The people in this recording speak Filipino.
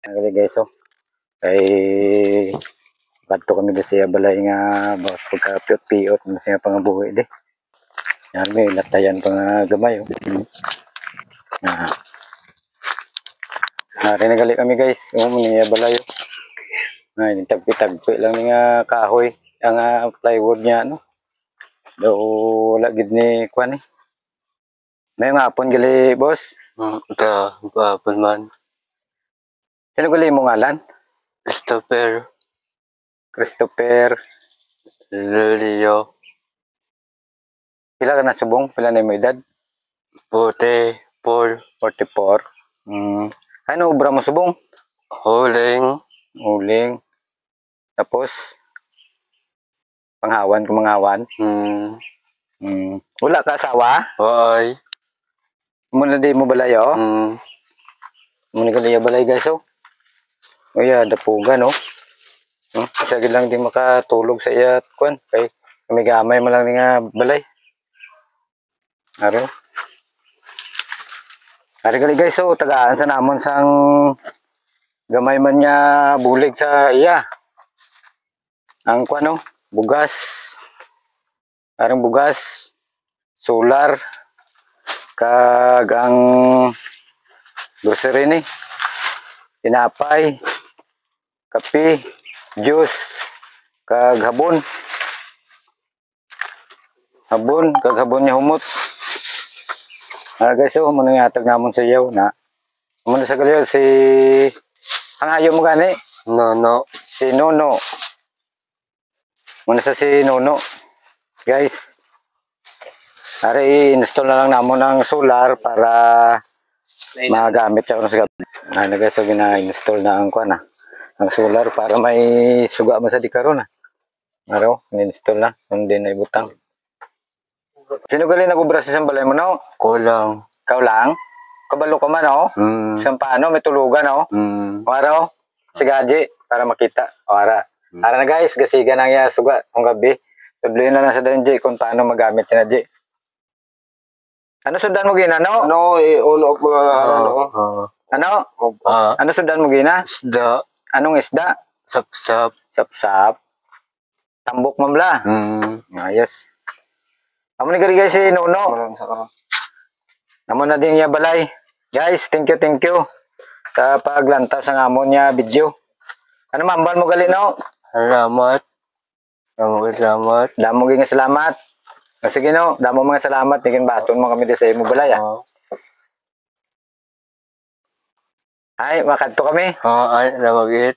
Gali guys, oh. Kay bato kami di siya balay nga bawas pagka-piot-piot na siya pangabuhi di. Yan may latayan pa nga gamay, oh. Hari na gali kami guys, niya balay, oh. Ngayon, tagpi-tagpi lang nga kahoy, ang plywood niya, no. Daw wala gid ni kuan eh. May nga hapon gali boss. Ita hapon man. Sino gali mo ngalan? Christopher Lelio. Pila ka na subong? Pila na mo edad? 44. 44. Ano obra mo subong? Uling. Tapos panghawan. Wala ka asawa? Hoy. Muna di mo balay, oh. Muna ka liya balay guys, oh. Uya, dapugan, oh. Kasi lang di makatulog sa iya kuan kay kami gamay mo lang nga balay. Aro. Ari gali guys, oh, tagaan sa namon sang gamay man niya bulig sa iya. Ang kuan, oh, bugas. Parang bugas, solar, kag ang grocery ni, tinapay, kape, juice, kag habon. Kag habon niya humot. Guys, oh, muna nga hatag namon sa iyaw na. Muna sa kaliyo si ang ayaw mo gani? Nono. Si Nono. Muna sa si Nono. Guys, ari install na lang namon ang solar para magamit siya sa gabi. Guys, so gina-install na ang kuan ang solar para may suga man sa di karon. Araw, in-install na, hindi na ibutang. Sino gali nagubra sa balay mo, no? Ko lang. Ikaw lang? Kabalo ka man, oh? Isang paano, may tulugan, oh? Araw, si Gaji, para makita. Ara na guys, gasiga na nga suga kung gabi. Tudloy na lang sa Dan J kung paano magamit si J. Ano sundan mo gina, no? On off mga Ano? Ano sundan mo gina? Isda. Anong isda? Sapsap. Sapsap. Tambok mamla. Ayos. Amo ni guys si Nuno. Amo na din niya balay. Guys, thank you. Sa paglantaw sa amon niya video. Ano mambal mo gali, no? Salamat. Damo gyud nga salamat. Sige, no, damo mga salamat nigin baton mo kami di sa imo balay, Ay, makadto kami. Ay, namagit.